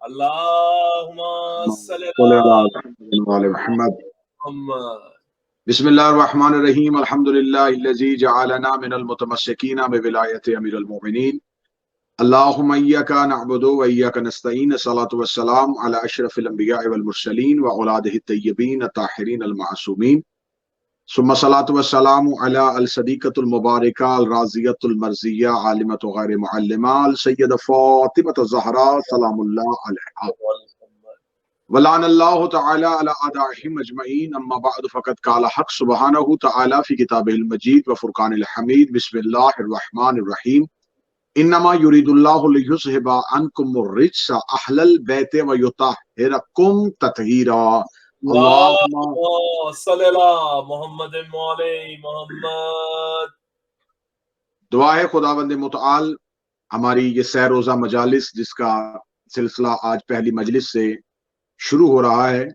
اللهم صل صلی على اللہ علیہ محمد۔ محمد. بسم اللہ الرحمن الرحیم، الحمدللہ الذی جعلنا من المتمسکین بولایت امیر المؤمنین، اللہم ایاک نعبد و ایاک نستعین، الصلاۃ والسلام علی اشرف الانبیاء والمرسلین وعلادہ الطیبین الطاہرین المعصومین، ثم الصلاۃ والسلام علی الصدیقۃ المبارکہ الرازیۃ المرضیہ عالمۃ غیر معلمہ السیدہ فاطمۃ الزہراء سلام اللہ علیہا، ولعن اللہ تعالی علی اعدائہم اجمعین، اما بعد فقد قال حق سبحانہ تعالی فی کتابہ المجید وفرقان الحمید، بسم اللہ الرحمن الرحیم، انما یرید اللہ لیذھب عنکم الرجس اہل البیت ویطہرکم تطہیرا۔ اللہم اللهم صل على محمد وعلى محمد. دعا ہے خداوند متعال ہماری یہ سہ روزہ مجالس جس کا سلسلہ آج پہلی مجلس سے شروع ہو رہا ہے،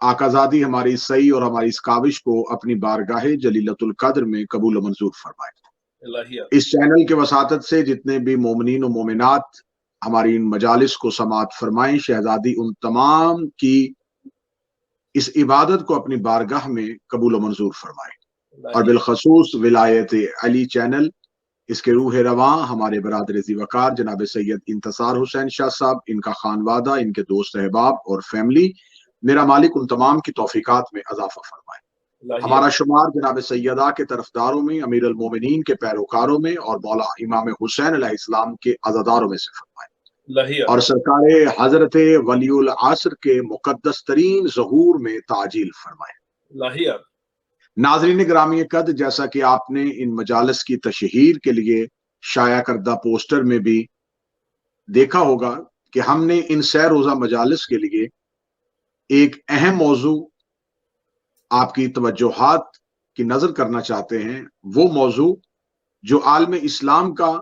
آقا زادی ہماری اس سعی اور ہماری اس کاوش کو اپنی بارگاہ جلیلۃ القدر میں قبول و منظور فرمائے۔ الہیہ. اس چینل کے وساطت سے جتنے بھی مومنین و مومنات ہماری ان مجالس کو سماعت فرمائیں، شہزادی ان تمام کی اس عبادت کو اپنی بارگاہ میں قبول و منظور فرمائے، اور بالخصوص ولایت علی چینل، اس کے روح رواں ہمارے برادر ذی وقار جناب سید انتصار حسین شاہ صاحب، ان کا خانوادہ، ان کے دوست احباب اور فیملی، میرا مالک ان تمام کی توفیقات میں اضافہ فرمائے۔ ہمارا شمار جناب سیدہ کے طرفداروں میں، امیر المومنین کے پیروکاروں میں، اور مولا امام حسین علیہ السلام کے عزاداروں میں سے فرمائے، الہیہ. اور سرکار حضرت ولی العصر کے مقدس ترین ظہور میں تعجیل فرمائے۔ الہیہ. ناظرین گرامی قد، جیسا کہ آپ نے ان مجالس کی تشہیر کے لیے شائع کردہ پوسٹر میں بھی دیکھا ہوگا کہ ہم نے ان سہ روزہ مجالس کے لیے ایک اہم موضوع آپ کی توجہات کی نظر کرنا چاہتے ہیں، وہ موضوع جو عالم اسلام کا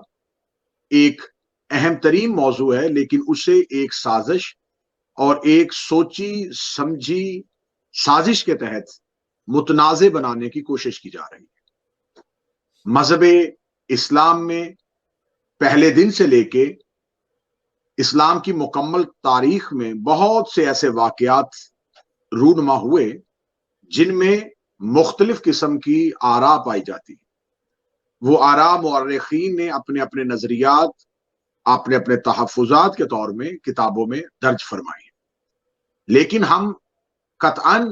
ایک اہم ترین موضوع ہے، لیکن اسے ایک سازش اور ایک سوچی سمجھی سازش کے تحت متنازع بنانے کی کوشش کی جا رہی ہے۔ مذہب اسلام میں پہلے دن سے لے کے اسلام کی مکمل تاریخ میں بہت سے ایسے واقعات رونما ہوئے جن میں مختلف قسم کی آراء پائی جاتی ہیں۔ وہ آراء مورخین نے اپنے اپنے نظریات، اپنے اپنے تحفظات کے طور میں کتابوں میں درج فرمائی ہیں، لیکن ہم قطعاً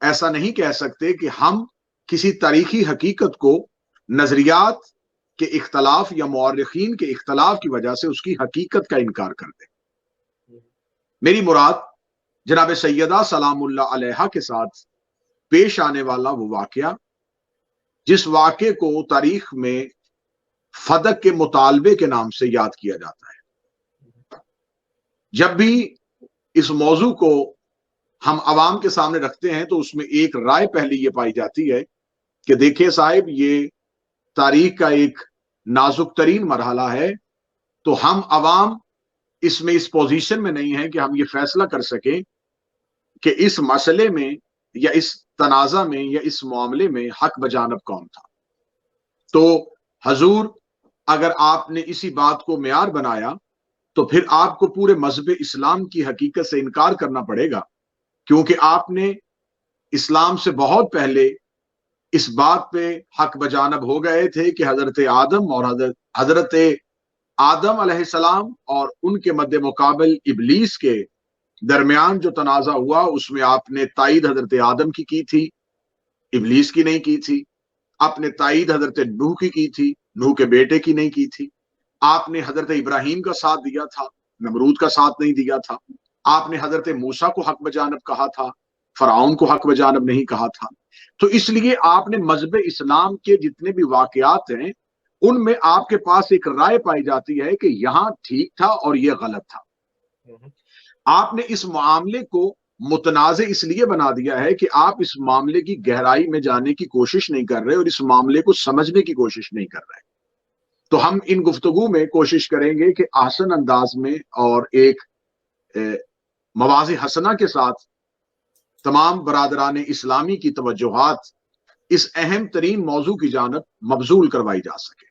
ایسا نہیں کہہ سکتے کہ ہم کسی تاریخی حقیقت کو نظریات کے اختلاف یا مورخین کے اختلاف کی وجہ سے اس کی حقیقت کا انکار کر دیں۔ میری مراد جناب سیدہ سلام اللہ علیہا کے ساتھ پیش آنے والا وہ واقعہ جس واقعے کو تاریخ میں فدق کے مطالبے کے نام سے یاد کیا جاتا ہے۔ جب بھی اس موضوع کو ہم عوام کے سامنے رکھتے ہیں تو اس میں ایک رائے پہلی یہ پائی جاتی ہے کہ دیکھیں صاحب، یہ تاریخ کا ایک نازک ترین مرحلہ ہے، تو ہم عوام اس میں اس پوزیشن میں نہیں ہیں کہ ہم یہ فیصلہ کر سکیں کہ اس مسئلے میں یا اس تنازع میں یا اس معاملے میں حق بجانب کون تھا۔ تو حضور، اگر آپ نے اسی بات کو معیار بنایا تو پھر آپ کو پورے مذہب اسلام کی حقیقت سے انکار کرنا پڑے گا، کیونکہ آپ نے اسلام سے بہت پہلے اس بات پہ حق بجانب ہو گئے تھے کہ حضرت آدم اور حضرت آدم علیہ السلام اور ان کے مد مقابل ابلیس کے درمیان جو تنازع ہوا اس میں آپ نے تائید حضرت آدم کی تھی، ابلیس کی نہیں کی تھی۔ آپ نے تائید حضرت نوح کی تھی، نوح کے بیٹے کی نہیں کی تھی۔ آپ نے حضرت ابراہیم کا ساتھ دیا تھا، نمرود کا ساتھ نہیں دیا تھا۔ آپ نے حضرت موسیٰ کو حق بجانب کہا تھا، فرعون کو حق بجانب نہیں کہا تھا۔ تو اس لیے آپ نے مذہب اسلام کے جتنے بھی واقعات ہیں ان میں آپ کے پاس ایک رائے پائی جاتی ہے کہ یہاں ٹھیک تھا اور یہ غلط تھا۔ آپ نے اس معاملے کو متنازع اس لیے بنا دیا ہے کہ آپ اس معاملے کی گہرائی میں جانے کی کوشش نہیں کر رہے اور اس معاملے کو سمجھنے کی کوشش نہیں کر رہے۔ تو ہم ان گفتگو میں کوشش کریں گے کہ آسن انداز میں اور ایک مواضع حسنہ کے ساتھ تمام برادران اسلامی کی توجہات اس اہم ترین موضوع کی جانب مبذول کروائی جا سکے۔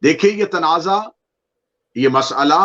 دیکھیں، یہ تنازع، یہ مسئلہ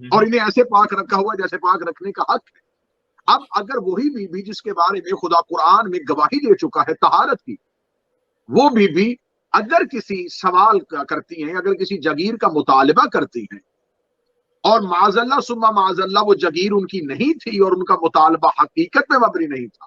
اور انہیں ایسے پاک رکھا ہوا جیسے پاک رکھنے کا حق ہے۔ اب اگر وہی بی بی جس کے بارے میں خدا قرآن میں گواہی دے چکا ہے طہارت کی، وہ بی بی اگر کسی سوال کرتی ہیں، اگر کسی جگیر کا مطالبہ کرتی ہیں اور معاذ اللہ ثم معاذ اللہ وہ جگیر ان کی نہیں تھی اور ان کا مطالبہ حقیقت میں مبنی نہیں تھا،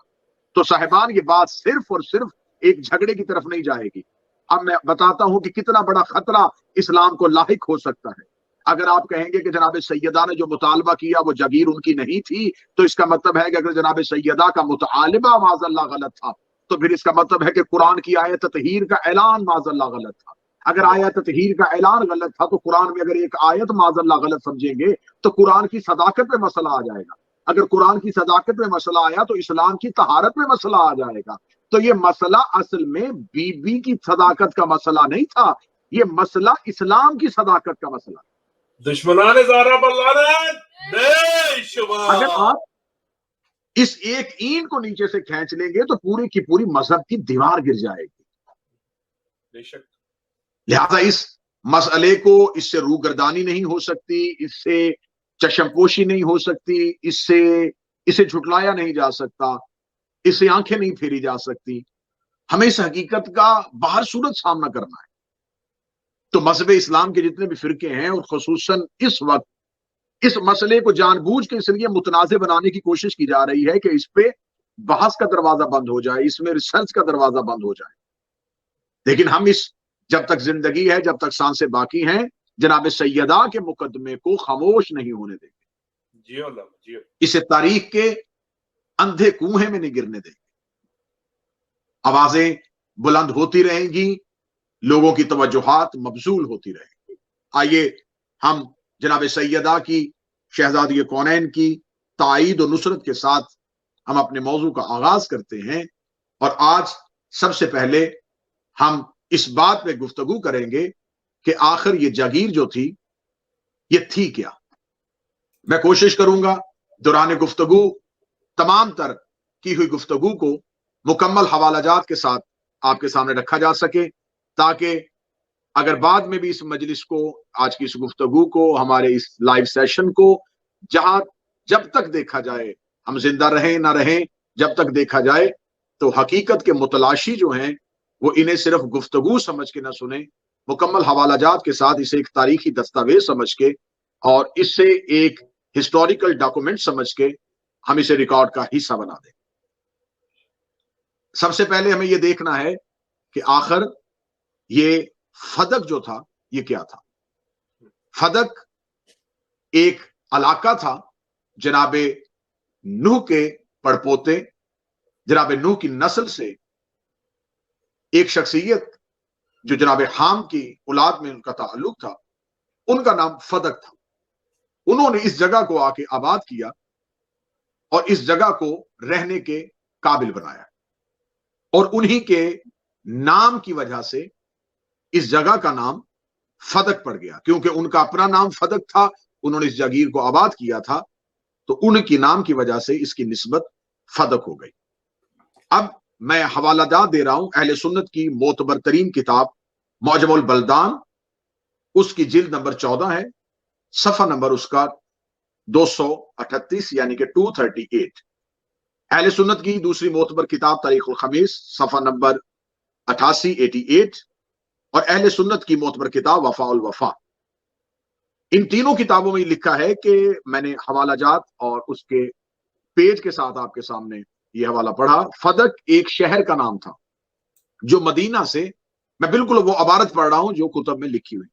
تو صاحبان یہ بات صرف اور صرف ایک جھگڑے کی طرف نہیں جائے گی۔ اب میں بتاتا ہوں کہ کتنا بڑا خطرہ اسلام کو لاحق ہو سکتا ہے۔ اگر آپ کہیں گے کہ جناب سیدہ نے جو مطالبہ کیا وہ جگیر ان کی نہیں تھی، تو اس کا مطلب ہے کہ اگر جناب سیدہ کا مطالبہ معاذ اللہ غلط تھا تو پھر اس کا مطلب ہے کہ قرآن کی آیت تطہیر کا اعلان معاذ اللہ غلط تھا۔ اگر آیت تطہیر کا اعلان غلط تھا تو قرآن میں اگر ایک آیت معاذ اللہ غلط سمجھیں گے تو قرآن کی صداقت میں مسئلہ آ جائے گا۔ اگر قرآن کی صداقت میں مسئلہ آیا تو اسلام کی طہارت میں مسئلہ آ جائے گا۔ تو یہ مسئلہ اصل میں بی بی کی صداقت کا مسئلہ نہیں تھا، یہ مسئلہ اسلام کی صداقت کا مسئلہ۔ دشمنان زہرا پر لعنت بے شمار۔ اگر آپ اس ایک اینٹ کو نیچے سے کھینچ لیں گے تو پوری کی پوری مذہب کی دیوار گر جائے گی۔ بے شک۔ لہذا اس مسئلے کو اس سے روگردانی نہیں ہو سکتی، اس سے چشم پوشی نہیں ہو سکتی، اسے جھٹلایا نہیں جا سکتا، اس سے آنکھیں نہیں پھیری جا سکتی۔ ہمیں اس حقیقت کا باہر صورت سامنا کرنا ہے۔ تو مذہب اسلام کے جتنے بھی فرقے ہیں اور خصوصاً اس وقت اس مسئلے کو جان بوجھ کے اس لیے متنازع بنانے کی کوشش کی جا رہی ہے کہ اس پہ بحث کا دروازہ بند ہو جائے، اس میں ریسرچ کا دروازہ بند ہو جائے۔ لیکن ہم جب تک زندگی ہے، جب تک سانسیں باقی ہیں، جناب سیدہ کے مقدمے کو خاموش نہیں ہونے دیں گے، جی اللہ جی۔ اسے تاریخ کے اندھے کنویں میں نہیں گرنے دیں گے۔ آوازیں بلند ہوتی رہیں گی، لوگوں کی توجہات مبذول ہوتی رہیں گی۔ آئیے ہم جناب سیدہ کی، شہزادی کونین کی تائید و نصرت کے ساتھ ہم اپنے موضوع کا آغاز کرتے ہیں۔ اور آج سب سے پہلے ہم اس بات پہ گفتگو کریں گے کہ آخر یہ جاگیر جو تھی یہ تھی کیا۔ میں کوشش کروں گا دوران گفتگو تمام تر کی ہوئی گفتگو کو مکمل حوالہ جات کے ساتھ آپ کے سامنے رکھا جا سکے، تاکہ اگر بعد میں بھی اس مجلس کو، آج کی اس گفتگو کو، ہمارے اس لائیو سیشن کو جب تک دیکھا جائے، ہم زندہ رہیں نہ رہیں، جب تک دیکھا جائے تو حقیقت کے متلاشی جو ہیں وہ انہیں صرف گفتگو سمجھ کے نہ سنیں، مکمل حوالہ جات کے ساتھ اسے ایک تاریخی دستاویز سمجھ کے اور اس سے ایک ہسٹوریکل ڈاکومنٹ سمجھ کے ہم اسے ریکارڈ کا حصہ بنا دیں۔ سب سے پہلے ہمیں یہ دیکھنا ہے کہ آخر یہ فدق جو تھا یہ کیا تھا۔ فدق ایک علاقہ تھا جناب نوح کے پڑپوتے، جناب نوح کی نسل سے ایک شخصیت جو جناب حام کی اولاد میں ان کا تعلق تھا، ان کا نام فدق تھا۔ انہوں نے اس جگہ کو آ کے آباد کیا اور اس جگہ کو رہنے کے قابل بنایا، اور انہی کے نام کی وجہ سے اس جگہ کا نام فدق پڑ گیا، کیونکہ ان کا اپنا نام فدق تھا، انہوں نے اس جاگیر کو آباد کیا تھا، تو ان کی نام کی وجہ سے اس کی نسبت فدق ہو گئی۔ اب میں حوالہ جات دے رہا ہوں اہل سنت کی معتبر ترین کتاب معجم البلدان، اس کی جلد نمبر 14 ہے، صفحہ نمبر اس کا 238 یعنی کہ 238۔ اہل سنت کی دوسری معتبر کتاب تاریخ الخمیس، صفحہ نمبر 88 اور اہل سنت کی معتبر کتاب وفاء الوفا۔ ان تینوں کتابوں میں لکھا ہے کہ میں نے حوالہ جات اور اس کے پیج کے ساتھ آپ کے سامنے یہ حوالہ پڑھا۔ فدق ایک شہر کا نام تھا جو مدینہ سے، میں بالکل وہ عبارت پڑھ رہا ہوں جو کتب میں لکھی ہوئی،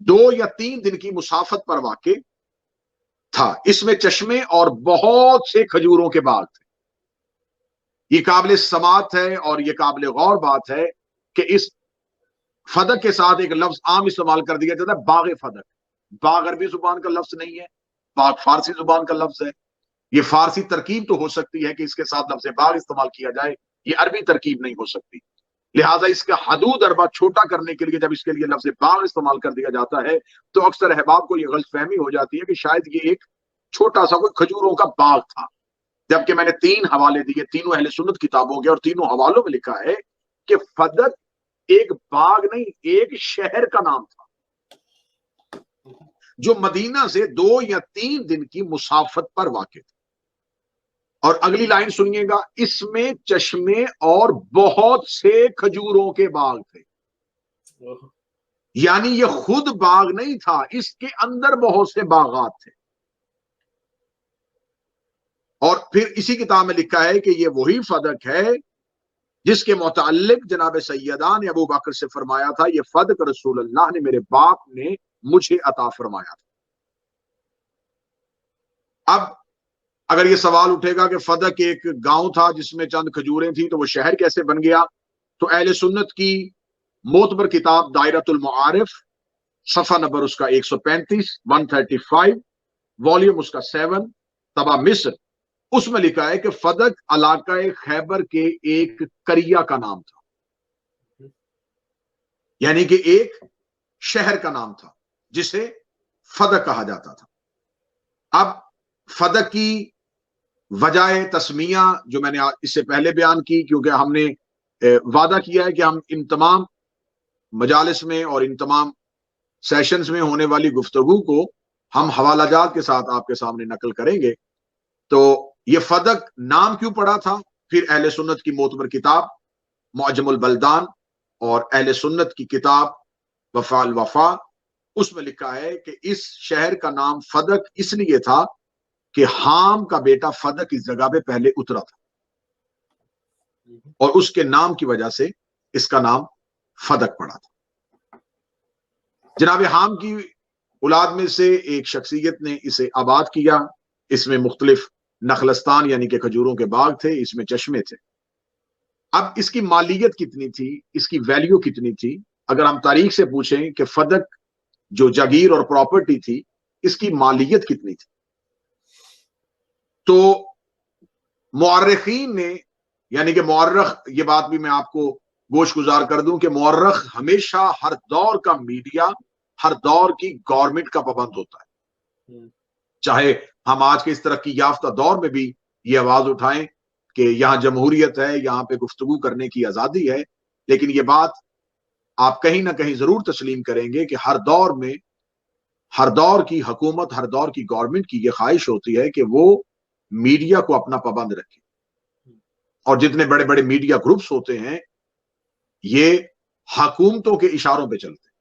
2 یا 3 دن کی مسافت پر واقع تھا۔ اس میں چشمے اور بہت سے کھجوروں کے باغ تھے۔ یہ قابل سماعت ہے اور یہ قابل غور بات ہے کہ اس فدق کے ساتھ ایک لفظ عام استعمال کر دیا جاتا ہے، باغ فدق۔ باغ عربی زبان کا لفظ نہیں ہے، باغ فارسی زبان کا لفظ ہے۔ یہ فارسی ترکیب تو ہو سکتی ہے کہ اس کے ساتھ لفظ باغ استعمال کیا جائے، یہ عربی ترکیب نہیں ہو سکتی۔ لہٰذا اس کا حدود اربا چھوٹا کرنے کے لیے جب اس کے لیے لفظ باغ استعمال کر دیا جاتا ہے تو اکثر احباب کو یہ غلط فہمی ہو جاتی ہے کہ شاید یہ ایک چھوٹا سا کوئی کھجوروں کا باغ تھا، جبکہ میں نے 3 حوالے دیے، تینوں اہل سنت کتابوں کے، اور تینوں حوالوں میں لکھا ہے کہ فدق ایک باغ نہیں، ایک شہر کا نام تھا۔ جو مدینہ سے 2 یا 3 دن کی مسافت پر واقع تھے. اور اگلی لائن سنیے گا، اس میں چشمے اور بہت سے کھجوروں کے باغ تھے. یعنی یہ خود باغ نہیں تھا، اس کے اندر بہت سے باغات تھے. اور پھر اسی کتاب میں لکھا ہے کہ یہ وہی فدق ہے جس کے متعلق جناب سیدہ نے ابو بکر سے فرمایا تھا، یہ فدق رسول اللہ نے میرے باپ نے مجھے عطا فرمایا تھا. اب اگر یہ سوال اٹھے گا کہ فدق ایک گاؤں تھا جس میں چند کھجوریں تھیں تو وہ شہر کیسے بن گیا، تو اہل سنت کی معتبر کتاب دائرۃ المعارف، صفحہ نمبر اس کا 135 135، والیوم اس کا 7، طبع مصر، اس میں لکھا ہے کہ فدق علاقہ خیبر کے ایک قریہ کا نام تھا، یعنی کہ ایک شہر کا نام تھا جسے فدق کہا جاتا تھا. اب فدق کی وجہ تسمیہ جو میں نے اس سے پہلے بیان کی، کیونکہ ہم نے وعدہ کیا ہے کہ ہم ان تمام مجالس میں اور ان تمام سیشنز میں ہونے والی گفتگو کو ہم حوالہ جات کے ساتھ آپ کے سامنے نقل کریں گے. تو یہ فدق نام کیوں پڑا تھا، پھر اہل سنت کی معتبر کتاب معجم البلدان اور اہل سنت کی کتاب وفاء الوفا، اس میں لکھا ہے کہ اس شہر کا نام فدق اس لیے تھا کہ حام کا بیٹا فدق اس جگہ پہ پہلے اترا تھا اور اس کے نام کی وجہ سے اس کا نام فدق پڑا تھا. جناب حام کی اولاد میں سے ایک شخصیت نے اسے آباد کیا. اس میں مختلف نخلستان یعنی کہ کھجوروں کے باغ تھے، اس میں چشمے تھے. اب اس کی مالیت کتنی تھی، اس کی ویلیو کتنی تھی، اگر ہم تاریخ سے پوچھیں کہ فدق جو جاگیر اور پراپرٹی تھی اس کی مالیت کتنی تھی، تو مورخین نے، یعنی کہ مورخ، یہ بات بھی میں آپ کو گوش گزار کر دوں کہ مورخ ہمیشہ ہر دور کا میڈیا، ہر دور کی گورنمنٹ کا پابند ہوتا ہے. چاہے ہم آج کے اس ترقی یافتہ دور میں بھی یہ آواز اٹھائیں کہ یہاں جمہوریت ہے، یہاں پہ گفتگو کرنے کی آزادی ہے، لیکن یہ بات آپ کہیں نہ کہیں ضرور تسلیم کریں گے کہ ہر دور میں، ہر دور کی حکومت، ہر دور کی گورنمنٹ کی یہ خواہش ہوتی ہے کہ وہ میڈیا کو اپنا پابند رکھے. اور جتنے بڑے بڑے میڈیا گروپس ہوتے ہیں یہ حکومتوں کے اشاروں پہ چلتے ہیں.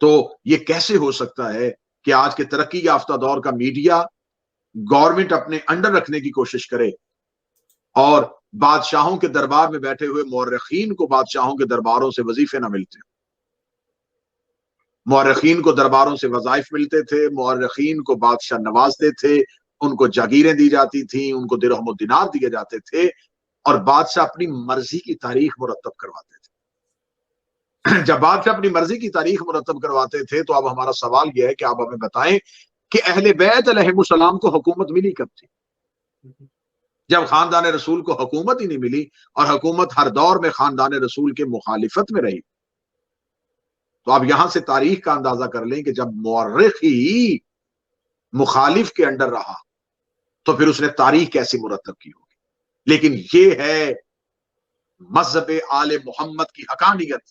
تو یہ کیسے ہو سکتا ہے کہ آج کے ترقی یافتہ دور کا میڈیا گورنمنٹ اپنے انڈر رکھنے کی کوشش کرے اور بادشاہوں کے دربار میں بیٹھے ہوئے مورخین کو بادشاہوں کے درباروں سے وظیفے نہ ملتے. مورخین کو درباروں سے وظائف ملتے تھے، مورخین کو بادشاہ نوازتے تھے، ان کو جاگیریں دی جاتی تھیں، ان کو درہم و دینار دیے جاتے تھے، اور بادشاہ اپنی مرضی کی تاریخ مرتب کرواتے تھے. جب بادشاہ اپنی مرضی کی تاریخ مرتب کرواتے تھے تو اب ہمارا سوال یہ ہے کہ آپ ہمیں بتائیں کہ اہل بیت علیہ السلام کو حکومت ملی کب تھی؟ جب خاندان رسول کو حکومت ہی نہیں ملی، اور حکومت ہر دور میں خاندان رسول کے مخالفت میں رہی. تو آپ یہاں سے تاریخ کا اندازہ کر لیں کہ جب مورخ ہی مخالف کے انڈر رہا تو پھر اس نے تاریخ کیسی مرتب کی ہوگی. لیکن یہ ہے مذہب آل محمد کی حقانیت،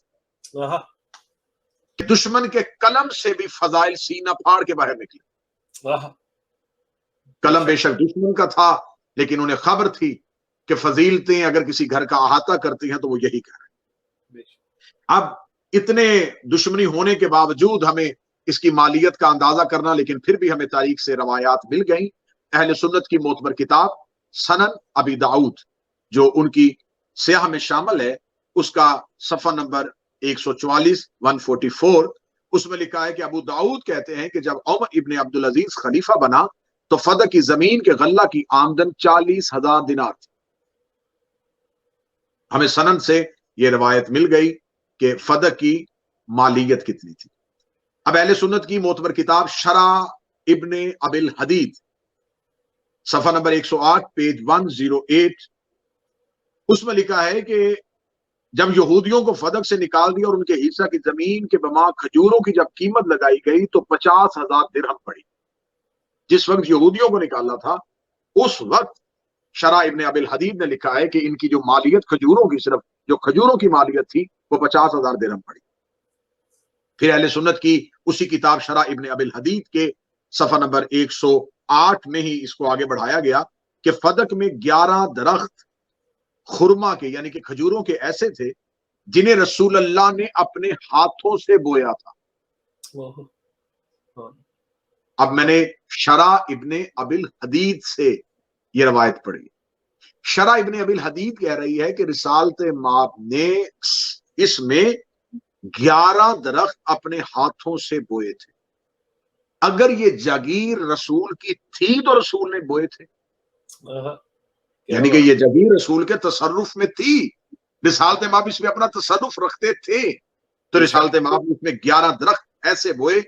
دشمن کے قلم سے بھی فضائل سینہ پھاڑ کے باہر نکلے. قلم بے شک دشمن کا تھا، لیکن انہیں خبر تھی کہ فضیلتیں اگر کسی گھر کا احاطہ کرتی ہیں تو وہ یہی کہہ رہے ہیں. اب اتنے دشمنی ہونے کے باوجود ہمیں اس کی مالیت کا اندازہ کرنا، لیکن پھر بھی ہمیں تاریخ سے روایات مل گئیں. اہل سنت کی معتبر کتاب سنن ابی داؤد جو ان کی سیاح میں شامل ہے، اس کا صفحہ نمبر 144 144، اس میں لکھا ہے کہ ابو داؤد کہتے ہیں کہ جب عمر ابن عبدالعزیز خلیفہ بنا تو فدق کی زمین کے غلہ کی آمدن 40,000 دینار تھی. ہمیں سنن سے یہ روایت مل گئی کہ فدق کی مالیت کتنی تھی. اب اہل سنت کی معتبر کتاب شرح ابن ابی الحدید، صفحہ نمبر 108 پیج 108، اس میں لکھا ہے کہ جب یہودیوں کو فدق سے نکال دیا اور ان کے حصہ کی زمین کے بما کھجوروں کی جب قیمت لگائی گئی تو 50,000 درہم پڑی. جس وقت یہودیوں کو نکالا تھا اس وقت شرح ابن ابی الحدید نے لکھا ہے کہ ان کی جو مالیت کھجوروں کی، صرف جو کھجوروں کی مالیت تھی وہ 50,000 درہم پڑی. پھر اہل سنت کی اسی کتاب شرح ابن ابی الحدید کے صفحہ نمبر 108 میں ہی اس کو آگے بڑھایا گیا کہ فدق میں 11 درخت خرما کے یعنی کہ کھجوروں کے ایسے تھے جنہیں رسول اللہ نے اپنے ہاتھوں سے بویا تھا۔ اب میں نے شرح ابن ابی الحدید سے یہ روایت پڑھی۔ شرح ابن ابی الحدید کہہ رہی ہے کہ رسالت مآب نے اس میں 11 درخت اپنے ہاتھوں سے بوئے تھے۔ اگر یہ جاگیر رسول کی تھی تو رسول نے بوئے تھے، یعنی کہ یہ جاگیر رسول کے تصرف میں تھی، رسالت مآب اس میں اپنا تصرف رکھتے تھے، تو رسالت مآب اس میں 11 درخت ایسے بوئے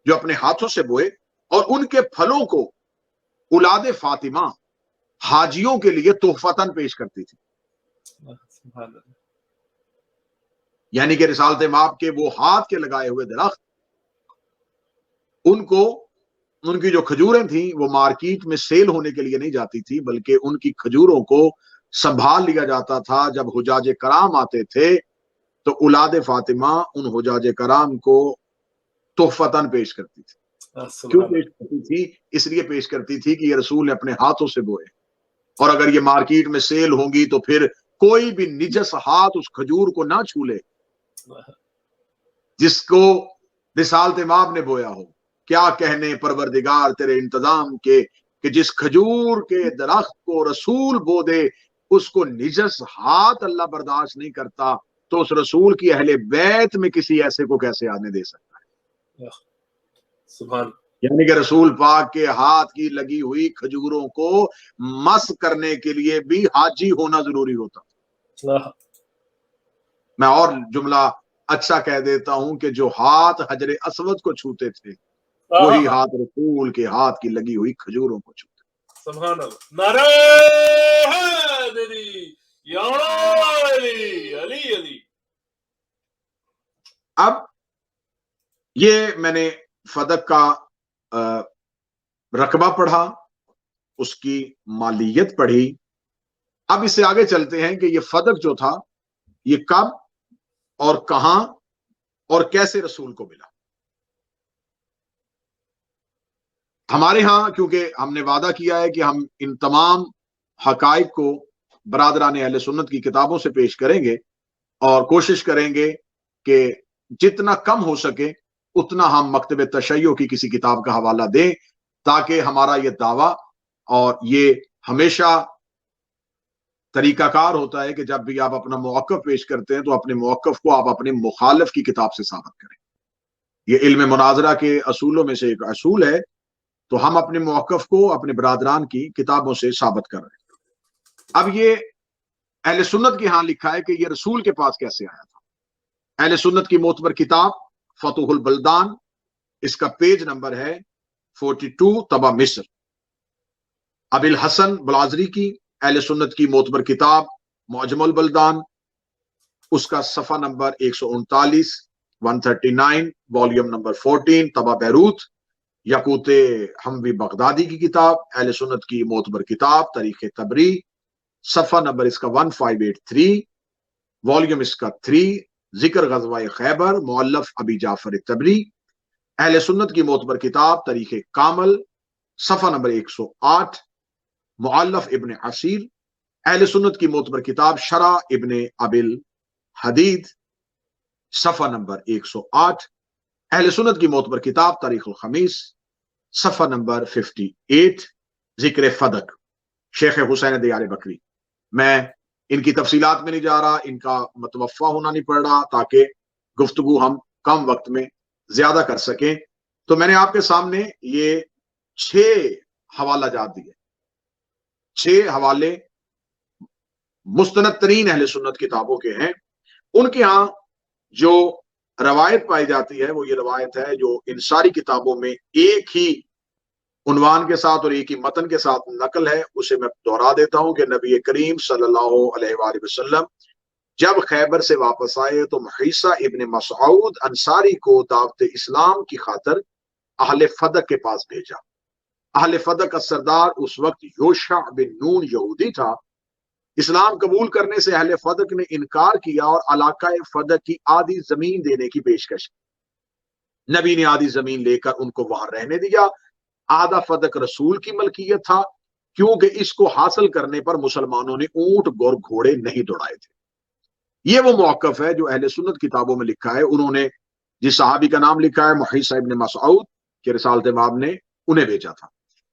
جو اپنے ہاتھوں سے بوئے، اور ان کے پھلوں کو اولاد فاطمہ حاجیوں کے لیے تحفتاً پیش کرتی تھی۔ یعنی کہ رسالت مآب کے وہ ہاتھ کے لگائے ہوئے درخت، ان کی جو کھجوریں تھیں وہ مارکیٹ میں سیل ہونے کے لیے نہیں جاتی تھی، بلکہ ان کی کھجوروں کو سنبھال لیا جاتا تھا۔ جب حجاج کرام آتے تھے تو اولاد فاطمہ ان حجاج کرام کو تحفتاً پیش کرتی تھی۔ کیوں پیش کرتی تھی؟ اس لیے پیش کرتی تھی کہ یہ رسول نے اپنے ہاتھوں سے بوئے، اور اگر یہ مارکیٹ میں سیل ہوں گی تو پھر کوئی بھی نجس ہاتھ اس کھجور کو نہ چھو لے جس کو رسالت مآب نے بویا ہو۔ کیا کہنے پروردگار تیرے انتظام کے کہ جس کھجور کے درخت کو رسول بو دے اس کو نجس ہاتھ اللہ برداشت نہیں کرتا، تو اس رسول کی اہل بیت میں کسی ایسے کو کیسے آنے دے سکتا ہے؟ سبحان۔ یعنی کہ رسول پاک کے ہاتھ کی لگی ہوئی کھجوروں کو مس کرنے کے لیے بھی حاجی ہونا ضروری ہوتا۔ میں اور جملہ اچھا کہہ دیتا ہوں کہ جو ہاتھ حجر اسود کو چھوتے تھے وہی ہاتھ رسول کے ہاتھ کی لگی ہوئی کھجوروں کو چھوتے۔ سبحان اللہ۔ نعرہ حیدری یا علی علی علی۔ اب یہ میں نے فدق کا رقبہ پڑھا، اس کی مالیت پڑھی۔ اب اس سے آگے چلتے ہیں کہ یہ فدق جو تھا یہ کب اور کہاں اور کیسے رسول کو ملا۔ ہمارے ہاں کیونکہ ہم نے وعدہ کیا ہے کہ ہم ان تمام حقائق کو برادران اہل سنت کی کتابوں سے پیش کریں گے، اور کوشش کریں گے کہ جتنا کم ہو سکے اتنا ہم مکتب تشیع کی کسی کتاب کا حوالہ دیں، تاکہ ہمارا یہ دعویٰ، اور یہ ہمیشہ طریقہ کار ہوتا ہے کہ جب بھی آپ اپنا موقف پیش کرتے ہیں تو اپنے موقف کو آپ اپنے مخالف کی کتاب سے ثابت کریں۔ یہ علم مناظرہ کے اصولوں میں سے ایک اصول ہے، تو ہم اپنے موقف کو اپنے برادران کی کتابوں سے ثابت کر رہے ہیں۔ اب یہ اہل سنت کے ہاں لکھا ہے کہ یہ رسول کے پاس کیسے آیا تھا۔ اہل سنت کی معتبر کتاب فتح البلدان، اس کا پیج نمبر ہے 42 طبع مصر۔ ابی الحسن بلازری کی اہل سنت کی معتبر کتاب معجم البلدان، اس کا صفحہ نمبر 139 139 والیوم نمبر 14 طبع بیروت۔ یاقوت حموی بغدادی کی کتاب اہل سنت کی معتبر کتاب تاریخ تبری، صفحہ نمبر اس کا 1583 والیوم اس کا 3 ذکر غزوہ خیبر مؤلف ابی جعفر تبری۔ اہل سنت کی معتبر کتاب تاریخ کامل، صفحہ نمبر 108 مؤلف ابن عسیر۔ اہل سنت کی معتبر کتاب شرح ابن ابی الحدید، صفحہ نمبر 108۔ اہل سنت کی معتبر کتاب تاریخ الخمیس، صفحہ نمبر 58 ذکر فدق شیخ حسین دیار بکری۔ میں ان کی تفصیلات میں نہیں جا رہا، ان کا متوفہ ہونا نہیں پڑ رہا، تاکہ گفتگو ہم کم وقت میں زیادہ کر سکیں۔ تو میں نے آپ کے سامنے یہ 6 حوالہ جات دیے، 6 حوالے مستند ترین اہل سنت کتابوں کے ہیں۔ ان کے ہاں جو روایت پائی جاتی ہے وہ یہ روایت ہے جو ان ساری کتابوں میں ایک ہی عنوان کے ساتھ اور ایک ہی متن کے ساتھ نقل ہے۔ اسے میں دہرا دیتا ہوں کہ نبی کریم صلی اللہ علیہ وآلہ وسلم جب خیبر سے واپس آئے تو محیصہ ابن مسعود انصاری کو دعوت اسلام کی خاطر اہل فدق کے پاس بھیجا۔ اہل فدق کا سردار اس وقت یوشع بن نون یہودی تھا۔ اسلام قبول کرنے سے اہل فدق نے انکار کیا اور علاقہ فدق کی آدھی زمین دینے کی پیشکش کی۔ نبی نے آدھی زمین لے کر ان کو وہاں رہنے دیا. آدھا فدق رسول کی ملکیت تھا کیونکہ اس کو حاصل کرنے پر مسلمانوں نے اونٹ اور گھوڑے نہیں دوڑائے تھے. یہ وہ موقف ہے جو اہل سنت کتابوں میں لکھا ہے. انہوں نے جس صحابی کا نام لکھا ہے محیصہ ابن مسعود کہ رسالت مآب نے انہیں بھیجا تھا.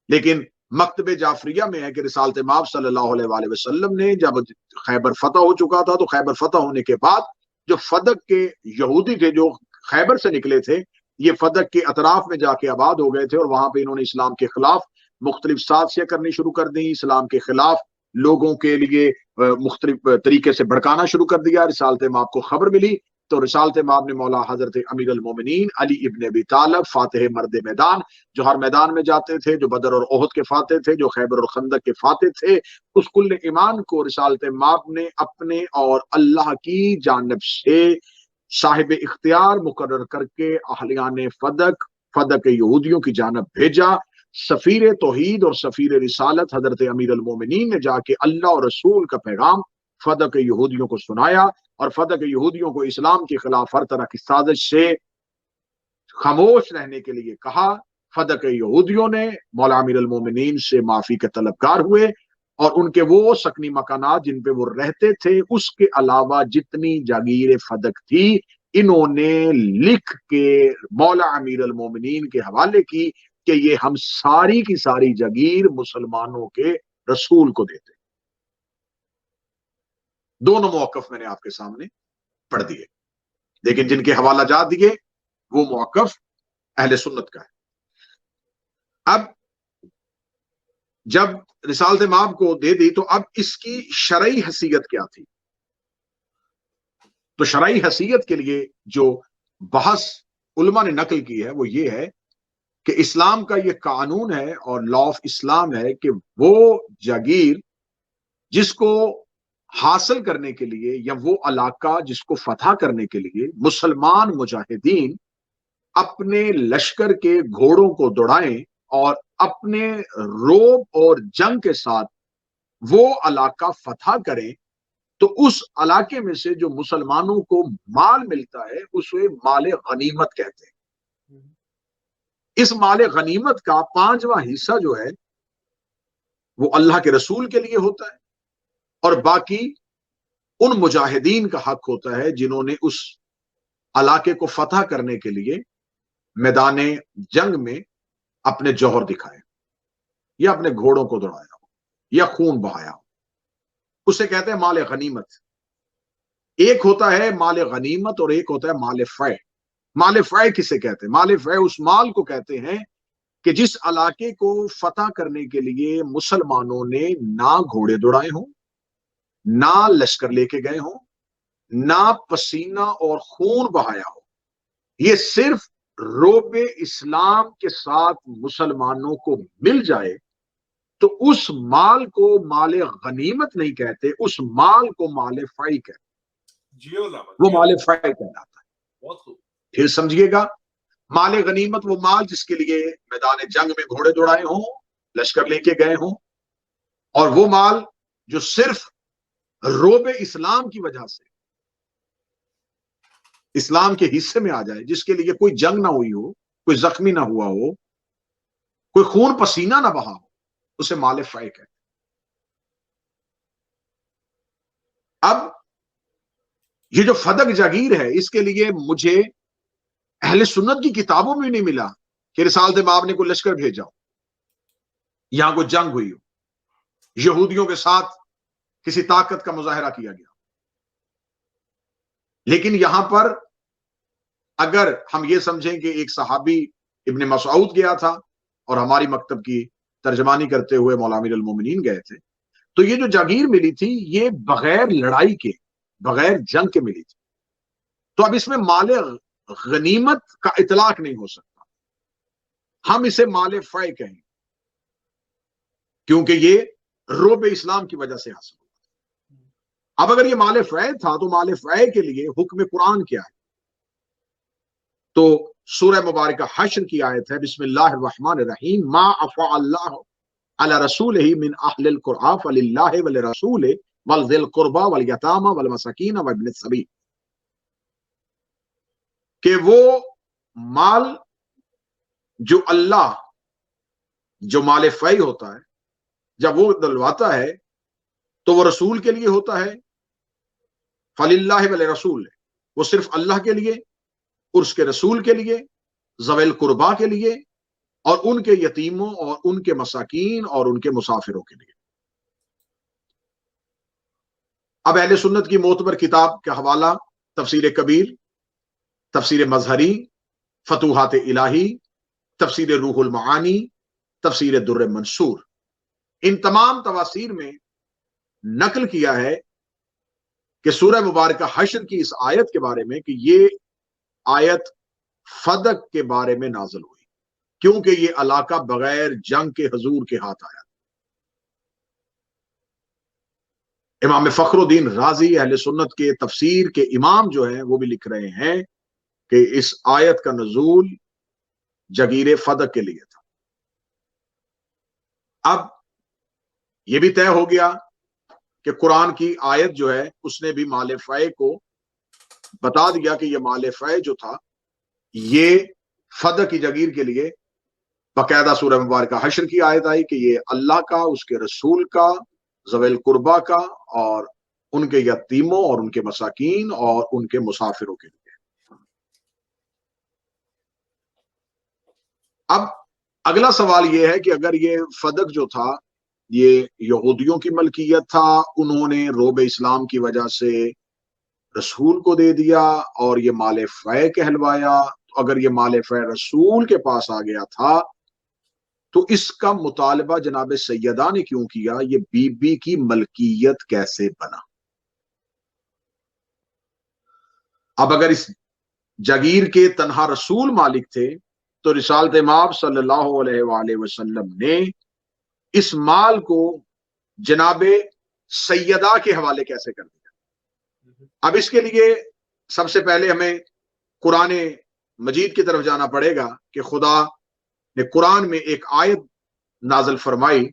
لیکن مکتب جعفریہ میں ہے کہ رسالت مآب صلی اللہ علیہ وآلہ وسلم نے جب خیبر فتح ہو چکا تھا تو خیبر فتح ہونے کے بعد جو فدق کے یہودی تھے جو خیبر سے نکلے تھے یہ فدق کے اطراف میں جا کے آباد ہو گئے تھے اور وہاں پہ انہوں نے اسلام کے خلاف مختلف سازشیں کرنی شروع کر دی. اسلام کے خلاف لوگوں کے لیے مختلف طریقے سے بھڑکانا شروع کر دیا. رسالت مآب کو خبر ملی تو رسالت مآب نے مولا حضرت امیر المومنین علی ابن ابی طالب فاتح مرد میدان جو ہر میدان میں جاتے تھے، جو بدر اور احد کے فاتح تھے، جو خیبر اور خندق کے فاتح تھے، اس کل ایمان کو رسالت مآب نے اپنے اور اللہ کی جانب سے صاحب اختیار مقرر کر کے اہلیان فدق یہودیوں کی جانب بھیجا. سفیر توحید اور سفیر رسالت حضرت امیر المومنین نے جا کے اللہ اور رسول کا پیغام فدق یہودیوں کو سنایا اور فدق یہودیوں کو اسلام کے خلاف ہر طرح کی سازش سے خاموش رہنے کے لیے کہا. فدق یہودیوں نے مولا امیر المومنین سے معافی کے طلبگار ہوئے اور ان کے وہ سکنی مکانات جن پہ وہ رہتے تھے اس کے علاوہ جتنی جاگیر فدق تھی انہوں نے لکھ کے مولا امیر المومنین کے حوالے کی کہ یہ ہم ساری کی ساری جاگیر مسلمانوں کے رسول کو دیتے. دونوں موقف میں نے آپ کے سامنے پڑھ دیے لیکن جن کے حوالہ جات دیے وہ موقف اہل سنت کا ہے. اب جب رسالت مآب کو دے دی تو اب اس کی شرعی حیثیت کیا تھی؟ تو شرعی حیثیت کے لیے جو بحث علماء نے نقل کی ہے وہ یہ ہے کہ اسلام کا یہ قانون ہے اور لا آف اسلام ہے کہ وہ جاگیر جس کو حاصل کرنے کے لیے یا وہ علاقہ جس کو فتح کرنے کے لیے مسلمان مجاہدین اپنے لشکر کے گھوڑوں کو دوڑائیں اور اپنے روب اور جنگ کے ساتھ وہ علاقہ فتح کریں تو اس علاقے میں سے جو مسلمانوں کو مال ملتا ہے اسے مال غنیمت کہتے ہیں. اس مال غنیمت کا 5واں حصہ جو ہے وہ اللہ کے رسول کے لیے ہوتا ہے اور باقی ان مجاہدین کا حق ہوتا ہے جنہوں نے اس علاقے کو فتح کرنے کے لیے میدان جنگ میں اپنے جوہر دکھائے یا اپنے گھوڑوں کو دوڑایا ہو یا خون بہایا ہو. اسے کہتے ہیں مال غنیمت. ایک ہوتا ہے مال غنیمت اور ایک ہوتا ہے مال فے. مال فے کسے کہتے ہیں؟ مال فے اس مال کو کہتے ہیں کہ جس علاقے کو فتح کرنے کے لیے مسلمانوں نے نہ گھوڑے دوڑائے ہوں، نہ لشکر لے کے گئے ہوں، نہ پسینہ اور خون بہایا ہو. یہ صرف روب اسلام کے ساتھ مسلمانوں کو مل جائے تو اس مال کو مال غنیمت نہیں کہتے، اس مال کو مال فے کہتے. وہ مال فے کہلاتا ہے. پھر سمجھیے گا، مال غنیمت وہ مال جس کے لیے میدان جنگ میں گھوڑے دوڑائے ہوں، لشکر لے کے گئے ہوں، اور وہ مال جو صرف روب اسلام کی وجہ سے اسلام کے حصے میں آ جائے، جس کے لیے کوئی جنگ نہ ہوئی ہو، کوئی زخمی نہ ہوا ہو، کوئی خون پسینہ نہ بہا ہو، اسے مال فے کہتے. اب یہ جو فدق جاگیر ہے اس کے لیے مجھے اہل سنت کی کتابوں میں نہیں ملا کہ رسالت مآب نے کوئی لشکر بھیجا ہو، یہاں کوئی جنگ ہوئی ہو، یہودیوں کے ساتھ کسی طاقت کا مظاہرہ کیا گیا. لیکن یہاں پر اگر ہم یہ سمجھیں کہ ایک صحابی ابن مسعود گیا تھا اور ہماری مکتب کی ترجمانی کرتے ہوئے مولا امیر المومنین گئے تھے تو یہ جو جاگیر ملی تھی یہ بغیر لڑائی کے، بغیر جنگ کے ملی تھی. تو اب اس میں مال غنیمت کا اطلاق نہیں ہو سکتا، ہم اسے مال فے کہیں کیونکہ یہ روب اسلام کی وجہ سے حاصل ہوا. اب اگر یہ مال فے تھا تو مال فے کے لیے حکم قرآن کیا ہے؟ تو سورہ مبارکہ حشر کی آیت ہے، بسم اللہ الرحمن الرحیم، ما افاء اللہ علی رسولہ من اہل القرآن فللہ ولرسولہ ولذی القربى والیتامى والمساکین وابن السبیل، کہ وہ مال جو اللہ جو مال فی ہوتا ہے جب وہ دلواتا ہے تو وہ رسول کے لیے ہوتا ہے، فللہ ولرسول، وہ صرف اللہ کے لیے اور اس کے رسول کے لیے، ذوی القربا کے لیے، اور ان کے یتیموں اور ان کے مساکین اور ان کے مسافروں کے لیے۔ اب اہل سنت کی معتبر کتاب کا حوالہ تفسیر کبیر، تفسیر مظہری، فتوحات الہی، تفسیر روح المعانی، تفسیر در منصور، ان تمام تفاسیر میں نقل کیا ہے کہ سورہ مبارکہ حشر کی اس آیت کے بارے میں کہ یہ آیت فدق کے بارے میں نازل ہوئی، کیونکہ یہ علاقہ بغیر جنگ کے حضور کے ہاتھ آیا۔ امام فخر الدین رازی اہل سنت کے تفسیر کے امام جو ہیں وہ بھی لکھ رہے ہیں کہ اس آیت کا نزول جگیر فدق کے لیے تھا۔ اب یہ بھی طے ہو گیا کہ قرآن کی آیت جو ہے اس نے بھی مال فی کو بتا دیا کہ یہ مال فی جو تھا یہ فدق کی جگیر کے لیے باقاعدہ سورہ مبارکہ حشر کی آیت آئی کہ یہ اللہ کا، اس کے رسول کا، ذوی القربا کا اور ان کے یتیموں اور ان کے مساکین اور ان کے مسافروں کے لیے۔ اب اگلا سوال یہ ہے کہ اگر یہ فدق جو تھا یہ یہودیوں کی ملکیت تھا، انہوں نے روب اسلام کی وجہ سے رسول کو دے دیا اور یہ مال فی کہلوایا، اگر یہ مال فی رسول کے پاس آ گیا تھا تو اس کا مطالبہ جناب سیدہ نے کیوں کیا؟ یہ بی بی کی ملکیت کیسے بنا؟ اب اگر اس جگیر کے تنہا رسول مالک تھے تو رسالت مآب صلی اللہ علیہ وآلہ وسلم نے اس مال کو جناب سیدہ کے حوالے کیسے کر دیا؟ اب اس کے لیے سب سے پہلے ہمیں قرآن مجید کی طرف جانا پڑے گا کہ خدا نے قرآن میں ایک آیت نازل فرمائی،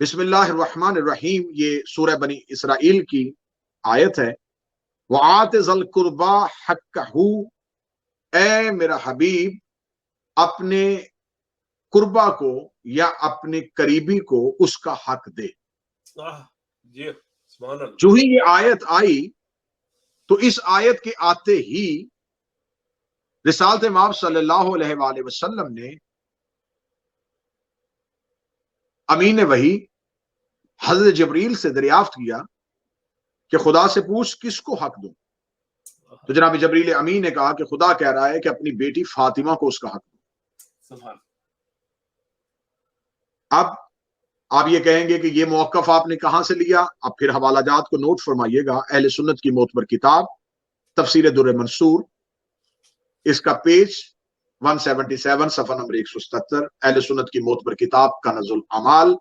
بسم اللہ الرحمن الرحیم، یہ سورہ بنی اسرائیل کی آیت ہے، وَآتِ ذَا الْقُرْبَى حَقَّهُ، اے میرا حبیب اپنے قربا کو یا اپنے قریبی کو اس کا حق دے۔ جو ہی یہ آیت آئی تو اس آیت کے آتے ہی رسالت مآب صلی اللہ علیہ وآلہ وسلم نے امین وحی حضرت جبریل سے دریافت کیا کہ خدا سے پوچھ کس کو حق دوں؟ تو جناب جبریل امین نے کہا کہ خدا کہہ رہا ہے کہ اپنی بیٹی فاطمہ کو اس کا حق دوں۔ اب آپ یہ کہیں گے کہ یہ موقف آپ نے کہاں سے لیا؟ اب پھر حوالہ جات کو نوٹ فرمائیے گا، اہل سنت کی معتبر کتاب تفسیر در منصور، اس کا پیج 177 صفحہ نمبر 177، اہل سنت کی معتبر کتاب کنز الاعمال،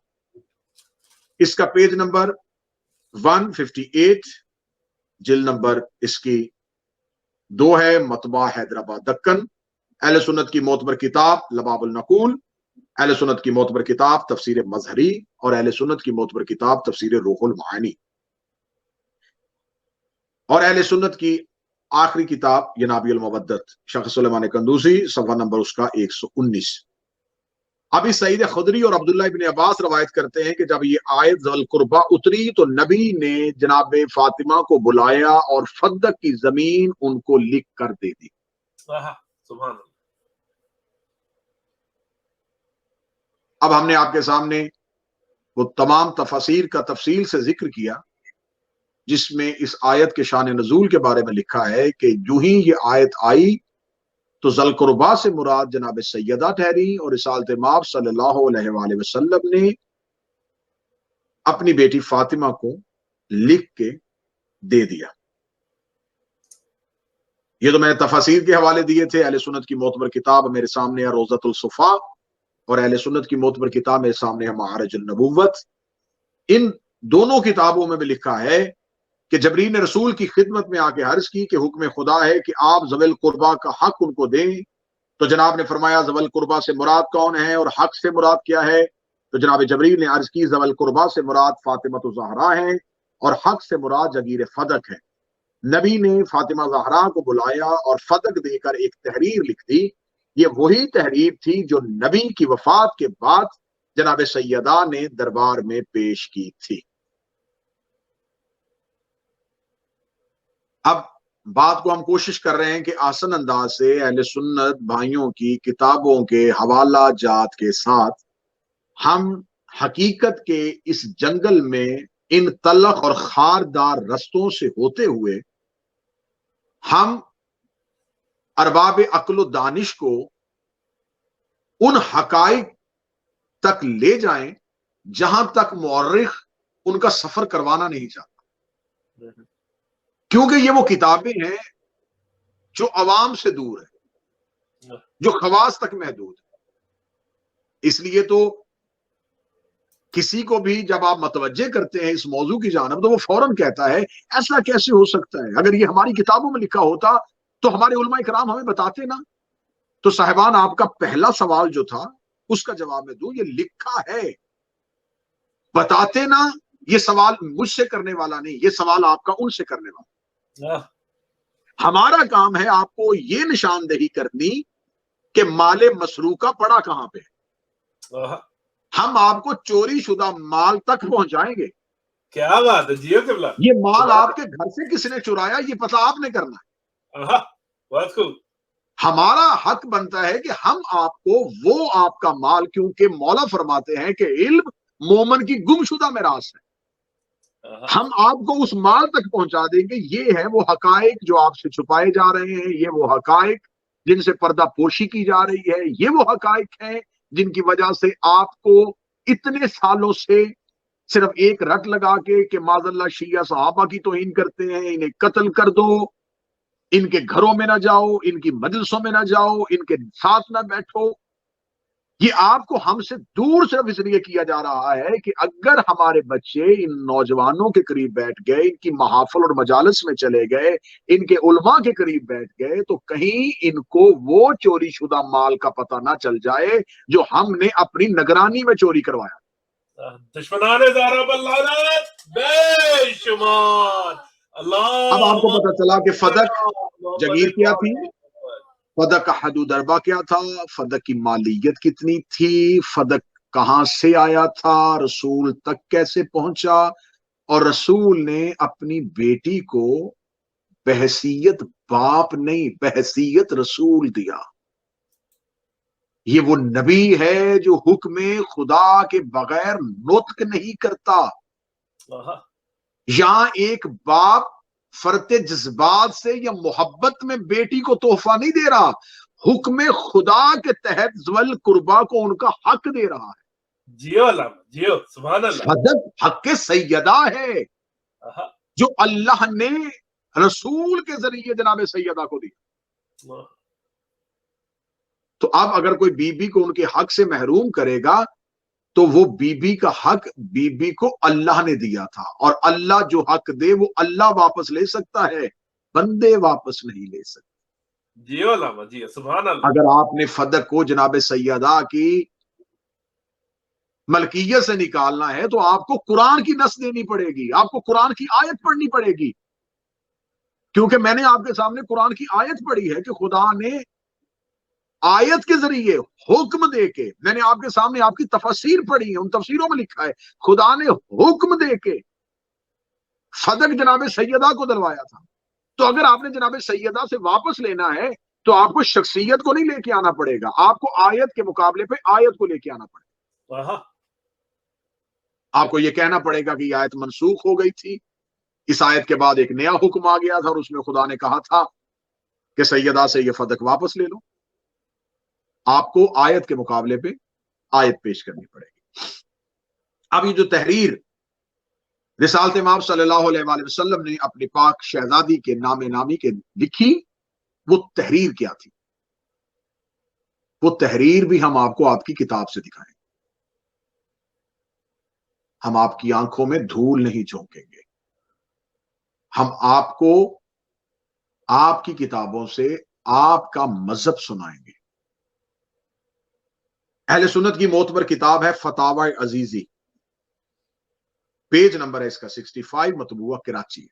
اس کا پیج نمبر 158، جلد نمبر اس کی 2 ہے، مطبع حیدرآباد دکن، اہل سنت کی معتبر کتاب لباب النقول، اہل سنت کی معتبر کتاب تفسیر مظہری اور اہل سنت کی معتبر کتاب تفسیر روح المعانی، اور اہل سنت کی آخری کتاب ینابی المودت شیخ سلیمان قندوزی، صفحہ نمبر اس کا 119۔ ابھی سعید خدری اور عبداللہ ابن عباس روایت کرتے ہیں کہ جب یہ آیت ذوی القربہ اتری تو نبی نے جناب فاطمہ کو بلایا اور فدق کی زمین ان کو لکھ کر دے دی۔ سبحان اللہ۔ اب ہم نے آپ کے سامنے وہ تمام تفاسیر کا تفصیل سے ذکر کیا جس میں اس آیت کے شان نزول کے بارے میں لکھا ہے کہ جو ہی یہ آیت آئی تو ذی القربہ سے مراد جناب سیدہ ٹھہری، اور رسالت مآب صلی اللہ علیہ وآلہ وسلم نے اپنی بیٹی فاطمہ کو لکھ کے دے دیا۔ یہ تو میں نے تفاسیر کے حوالے دیے تھے، اہل سنت کی معتبر کتاب میرے سامنے ہے روضۃ الصفا، اور اہل سنت کی معتبر کتاب میرے سامنے ہے معارج النبوت۔ ان دونوں کتابوں میں بھی لکھا ہے کہ جبرائیل نے رسول کی خدمت میں آ کے عرض کی کہ حکم خدا ہے کہ آپ ذوی القربہ کا حق ان کو دیں، تو جناب نے فرمایا ذوی القربہ سے مراد کون ہے اور حق سے مراد کیا ہے؟ تو جناب جبرائیل نے عرض کی ذوی القربہ سے مراد فاطمہ الزہرا ہیں اور حق سے مراد جگیر فدق ہے۔ نبی نے فاطمہ زہرا کو بلایا اور فدق دے کر ایک تحریر لکھ دی. یہ وہی تحریر تھی جو نبی کی وفات کے بعد جناب سیدہ نے دربار میں پیش کی تھی. اب بات کو ہم کوشش کر رہے ہیں کہ آسان انداز سے اہل سنت بھائیوں کی کتابوں کے حوالہ جات کے ساتھ ہم حقیقت کے اس جنگل میں ان تلخ اور خاردار رستوں سے ہوتے ہوئے ہم ارباب عقل و دانش کو ان حقائق تک لے جائیں جہاں تک مورخ ان کا سفر کروانا نہیں چاہتا، کیونکہ یہ وہ کتابیں ہیں جو عوام سے دور ہے، جو خواص تک محدود ہے. اس لیے تو کسی کو بھی جب آپ متوجہ کرتے ہیں اس موضوع کی جانب تو وہ فوراً کہتا ہے ایسا کیسے ہو سکتا ہے، اگر یہ ہماری کتابوں میں لکھا ہوتا تو ہمارے علماء کرام ہمیں بتاتے نا. تو صاحبان، آپ کا پہلا سوال جو تھا اس کا جواب میں دوں، یہ لکھا ہے، بتاتے نا. یہ سوال مجھ سے کرنے والا نہیں، یہ سوال آپ کا ان سے کرنے والا. ہمارا کام ہے آپ کو یہ نشاندہی کرنی کہ مال مسروقہ پڑا کہاں پہ. ہم آپ کو چوری شدہ مال تک پہنچائیں گے. کیا بات ہے جی قبلہ. یہ مال آپ کے گھر سے کس نے چرایا یہ پتہ آپ نے کرنا ہے. بہت خوب. ہمارا حق بنتا ہے کہ ہم آپ کو وہ آپ کا مال، کیونکہ مولا فرماتے ہیں کہ علم مومن کی گمشدہ میراث ہے، ہم آپ کو اس مال تک پہنچا دیں گے. یہ ہے وہ حقائق جو آپ سے چھپائے جا رہے ہیں، یہ وہ حقائق جن سے پردہ پوشی کی جا رہی ہے، یہ وہ حقائق ہیں جن کی وجہ سے آپ کو اتنے سالوں سے صرف ایک رٹ لگا کے کہ معاذ اللہ شیعہ صحابہ کی توہین کرتے ہیں، انہیں قتل کر دو، ان کے گھروں میں نہ جاؤ، ان کی مجلسوں میں نہ جاؤ، ان کے ساتھ نہ بیٹھو. یہ آپ کو ہم سے دور صرف اس لیے کیا جا رہا ہے کہ اگر ہمارے بچے ان نوجوانوں کے قریب بیٹھ گئے، ان کی محافل اور مجالس میں چلے گئے، ان کے علماء کے قریب بیٹھ گئے، تو کہیں ان کو وہ چوری شدہ مال کا پتہ نہ چل جائے جو ہم نے اپنی نگرانی میں چوری کروایا. دشمنان زہرا بلانت بے شمار. اللہ. اب آپ کو پتہ چلا کہ فدق جگیر کیا تھی، فدق کا حدود اربا کیا تھا، فدق کی مالیت کتنی تھی، فدق کہاں سے آیا تھا، رسول تک کیسے پہنچا، اور رسول نے اپنی بیٹی کو بحیثیت باپ نہیں، بحیثیت رسول دیا. یہ وہ نبی ہے جو حکم خدا کے بغیر نطق نہیں کرتا. یہاں ایک باپ فرط جذبات سے یا محبت میں بیٹی کو تحفہ نہیں دے رہا، حکم خدا کے تحت ذوال قربا کو ان کا حق دے رہا ہے. جیو علامہ جیو، سبحان اللہ. فدق حق سیدہ ہے جو اللہ نے رسول کے ذریعے جناب سیدہ کو دیا. تو اب اگر کوئی بی بی کو ان کے حق سے محروم کرے گا تو وہ بی بی کا حق بی بی کو اللہ نے دیا تھا، اور اللہ جو حق دے وہ اللہ واپس لے سکتا ہے، بندے واپس نہیں لے سکتے. جیو علامہ جیو، سبحان اللہ. اگر آپ نے فدق کو جناب سیدہ کی ملکیت سے نکالنا ہے تو آپ کو قرآن کی نص دینی پڑے گی، آپ کو قرآن کی آیت پڑھنی پڑے گی، کیونکہ میں نے آپ کے سامنے قرآن کی آیت پڑھی ہے کہ خدا نے آیت کے ذریعے حکم دے کے، میں نے آپ کے سامنے آپ کی تفسیر پڑھی ہے، ان تفسیروں میں لکھا ہے خدا نے حکم دے کے فدق جناب سیدہ کو دلوایا تھا. تو اگر آپ نے جناب سیدہ سے واپس لینا ہے تو آپ کو شخصیت کو نہیں لے کے آنا پڑے گا، آپ کو آیت کے مقابلے پہ آیت کو لے کے آنا پڑے گا. آپ کو یہ کہنا پڑے گا کہ یہ آیت منسوخ ہو گئی تھی، اس آیت کے بعد ایک نیا حکم آ گیا تھا اور اس میں خدا نے کہا تھا کہ سیدہ سے یہ فدق واپس لے لو. آپ کو آیت کے مقابلے پہ آیت پیش کرنی پڑے گی. اب یہ جو تحریر رسالت امام صلی اللہ علیہ وآلہ وسلم نے اپنی پاک شہزادی کے نام نامی کے لکھی، وہ تحریر کیا تھی؟ وہ تحریر بھی ہم آپ کو آپ کی کتاب سے دکھائیں گے. ہم آپ کی آنکھوں میں دھول نہیں جھونکیں گے، ہم آپ کو آپ کی کتابوں سے آپ کا مذہب سنائیں گے. اہل سنت کی معتبر کتاب ہے فتاوی عزیزی، پیج نمبر ہے اس کا 65، مطبوعہ کراچی ہے.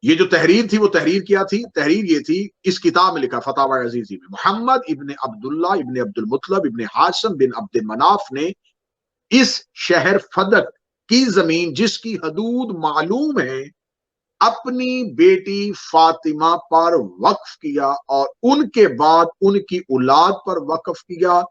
یہ جو تحریر تھی وہ تحریر کیا تھی؟ تحریر یہ تھی، اس کتاب میں لکھا فتاوی عزیزی میں، محمد ابن عبداللہ ابن عبد المطلب ابن ہاشم بن عبد مناف نے اس شہر فدق کی زمین جس کی حدود معلوم ہے اپنی بیٹی فاطمہ پر وقف کیا اور ان کے بعد ان کی اولاد پر وقف کیا،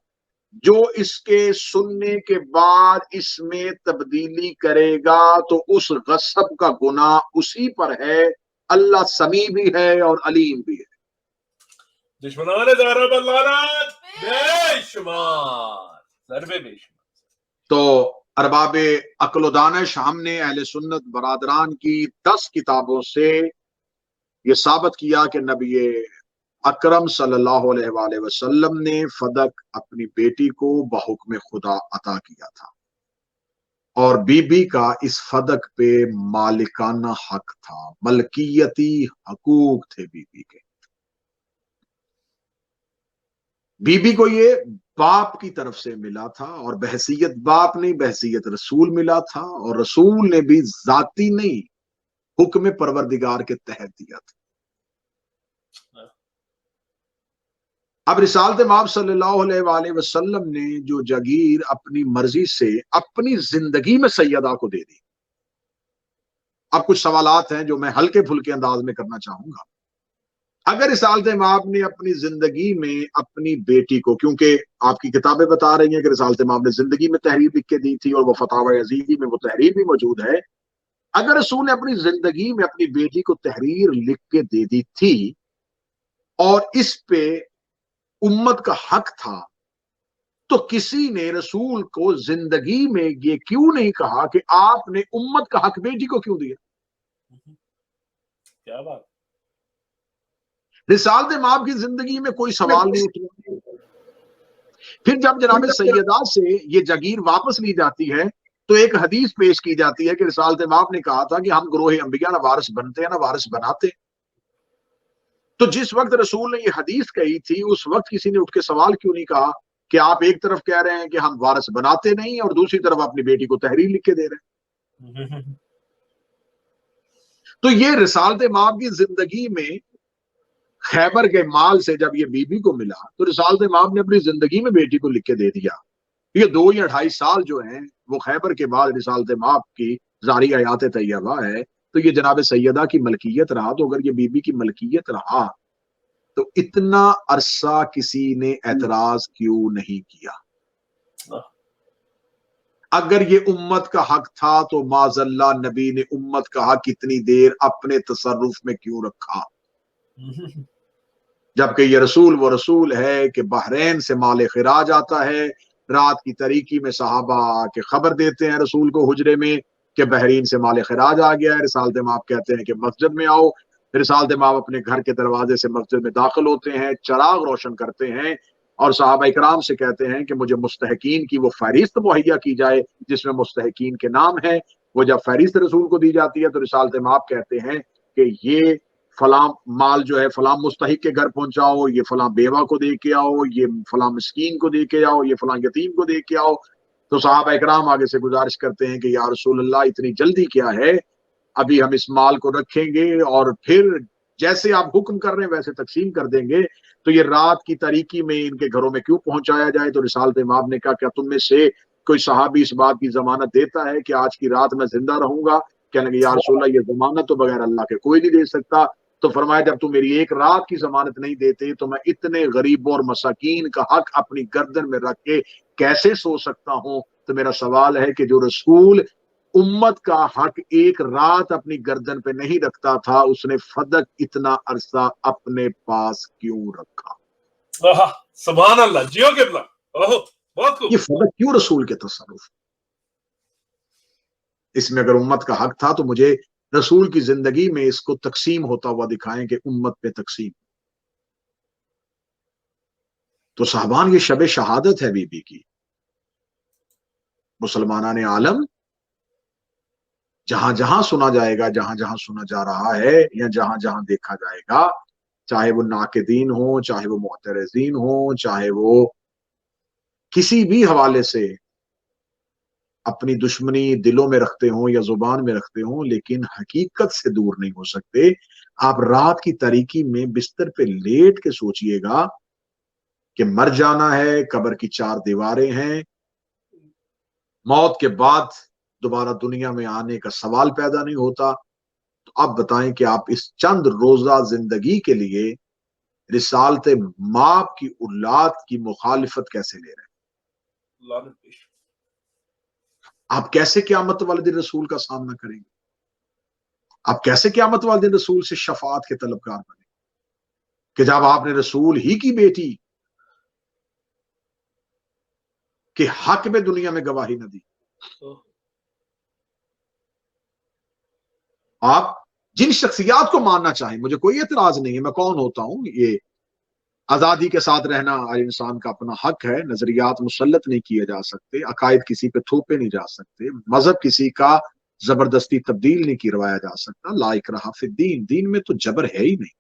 جو اس کے سننے کے بعد اس میں تبدیلی کرے گا تو اس غصب کا گناہ اسی پر ہے، اللہ سمیع بھی ہے اور علیم بھی ہے۔ دشمنان زہرا پر لعنت بے شمار، ضرب بے شمار۔ تو ارباب عقل و دانش، ہم نے اہل سنت برادران کی 10 کتابوں سے یہ ثابت کیا کہ نبی اکرم صلی اللہ علیہ وآلہ وسلم نے فدق اپنی بیٹی کو بحکم خدا عطا کیا تھا، اور بی بی کا اس فدق پہ مالکانہ حق تھا، ملکیتی حقوق تھے بی بی کے۔ بی بی کو یہ باپ کی طرف سے ملا تھا، اور بحیثیت باپ نہیں، بحیثیت رسول ملا تھا، اور رسول نے بھی ذاتی نہیں، حکم پروردگار کے تحت دیا تھا۔ اب رسالت مآب صلی اللہ علیہ وآلہ وسلم نے جو جاگیر اپنی مرضی سے اپنی زندگی میں سیدہ کو دے دی۔ اب کچھ سوالات ہیں جو میں ہلکے پھلکے انداز میں کرنا چاہوں گا۔ اگر رسالت مآب نے اپنی زندگی میں اپنی بیٹی کو، کیونکہ آپ کی کتابیں بتا رہی ہیں کہ رسالت مآب نے زندگی میں تحریر لکھ کے دی تھی، اور وہ فتاوی عزیزی میں وہ تحریر بھی موجود ہے، اگر رسول نے اپنی زندگی میں اپنی بیٹی کو تحریر لکھ کے دے دی تھی اور اس پہ امت کا حق تھا، تو کسی نے رسول کو زندگی میں یہ کیوں نہیں کہا کہ آپ نے امت کا حق بیٹی کو کیوں دیا؟ کیا بات۔ رسالت مآب کی زندگی میں کوئی سوال نہیں اٹھا۔ پھر جب جناب سیدہ سے یہ جاگیر واپس لی جاتی ہے تو ایک حدیث پیش کی جاتی ہے کہ رسالت مآب نے کہا تھا کہ ہم گروہ انبیاء نہ وارث بنتے ہیں نہ وارث بناتے۔ تو جس وقت رسول نے یہ حدیث کہی تھی اس وقت کسی نے اٹھ کے سوال کیوں نہیں کہا کہ آپ ایک طرف کہہ رہے ہیں کہ ہم وارث بناتے نہیں اور دوسری طرف اپنی بیٹی کو تحریر لکھ کے دے رہے ہیں؟ تو یہ رسالت مآب کی زندگی میں خیبر کے مال سے جب یہ بی بی کو ملا تو رسالت مآب نے اپنی زندگی میں بیٹی کو لکھ کے دے دیا۔ یہ 2 یا 2.5 سال جو ہیں وہ خیبر کے بعد رسالت مآب کی جاری حیات طیبہ ہے، تو یہ جناب سیدہ کی ملکیت رہا۔ تو اگر یہ بی بی کی ملکیت رہا تو اتنا عرصہ کسی نے اعتراض کیوں نہیں کیا؟ اگر یہ امت کا حق تھا تو معاذ اللہ نبی نے امت کا حق اتنی دیر اپنے تصرف میں کیوں رکھا؟ جبکہ یہ رسول وہ رسول ہے کہ بحرین سے مال خراج آتا ہے، رات کی تاریکی میں صحابہ کے خبر دیتے ہیں رسول کو حجرے میں کہ بحرین سے مال خراج آ گیا ہے۔ رسالت مآب کہتے ہیں کہ مسجد میں آؤ، رسالت مآب اپنے گھر کے دروازے سے مسجد میں داخل ہوتے ہیں، چراغ روشن کرتے ہیں اور صحابہ اکرام سے کہتے ہیں کہ مجھے مستحقین کی وہ فہرست مہیا کی جائے جس میں مستحقین کے نام ہیں۔ وہ جب فہرست رسول کو دی جاتی ہے تو رسالت مآب کہتے ہیں کہ یہ فلاں مال جو ہے فلاں مستحق کے گھر پہنچاؤ، یہ فلاں بیوہ کو دے کے آؤ، یہ فلاں مسکین کو دے کے آؤ، یہ فلاں یتیم کو دے کے آؤ۔ تو صحابہ اکرام آگے سے گزارش کرتے ہیں کہ یا رسول اللہ اتنی جلدی کیا ہے، ابھی ہم اس مال کو رکھیں گے اور پھر جیسے آپ حکم کر رہے ہیں ویسے تقسیم کر دیں گے، تو یہ رات کی تاریکی میں ان کے گھروں میں کیوں پہنچایا جائے؟ تو رسالت مآب نے کہا کیا تم میں سے کوئی صحابی اس بات کی ضمانت دیتا ہے کہ آج کی رات میں زندہ رہوں گا؟ کہنے لگے یا رسول اللہ یہ ضمانت تو بغیر اللہ کے کوئی نہیں دے سکتا۔ تو فرمایا جب تم میری ایک رات کی ضمانت نہیں دیتے تو میں اتنے غریبوں اور مساکین کا حق اپنی گردن میں رکھ کے کیسے سو سکتا ہوں؟ تو میرا سوال ہے کہ جو رسول امت کا حق ایک رات اپنی گردن پہ نہیں رکھتا تھا، اس نے فدق اتنا عرصہ اپنے پاس کیوں رکھا؟ سبحان اللہ، جیو قبلہ، بہت خوب۔ یہ فدق کیوں رسول کے تصرف؟ اس میں اگر امت کا حق تھا تو مجھے رسول کی زندگی میں اس کو تقسیم ہوتا ہوا دکھائیں کہ امت پہ تقسیم۔ تو صاحبان یہ شب شہادت ہے بی بی کی۔ مسلمانان عالم جہاں جہاں سنا جائے گا، جہاں جہاں سنا جا رہا ہے یا جہاں جہاں دیکھا جائے گا، چاہے وہ ناقدین ہوں، چاہے وہ معترضین ہوں، چاہے وہ کسی بھی حوالے سے اپنی دشمنی دلوں میں رکھتے ہوں یا زبان میں رکھتے ہوں لیکن حقیقت سے دور نہیں ہو سکتے. آپ رات کی تاریکی میں بستر پہ لیٹ کے سوچئے گا کہ مر جانا ہے, قبر کی 4 دیواریں ہیں, موت کے بعد دوبارہ دنیا میں آنے کا سوال پیدا نہیں ہوتا, تو آپ بتائیں کہ آپ اس چند روزہ زندگی کے لیے رسالت ماپ کی اولاد کی مخالفت کیسے لے رہے ہیں؟ آپ کیسے قیامت والے دن رسول کا سامنا کریں گے؟ آپ کیسے قیامت والے دن رسول سے شفاعت کے طلبگار بنیں کہ جب آپ نے رسول ہی کی بیٹی کے حق میں دنیا میں گواہی نہ دی؟ آپ جن شخصیات کو ماننا چاہیں, مجھے کوئی اعتراض نہیں ہے, میں کون ہوتا ہوں, یہ آزادی کے ساتھ رہنا ہر انسان کا اپنا حق ہے, نظریات مسلط نہیں کیے جا سکتے, عقائد کسی پہ تھوپے نہیں جا سکتے, مذہب کسی کا زبردستی تبدیل نہیں کروایا جا سکتا, لا اکراہ فی الدین, دین میں تو جبر ہے ہی نہیں.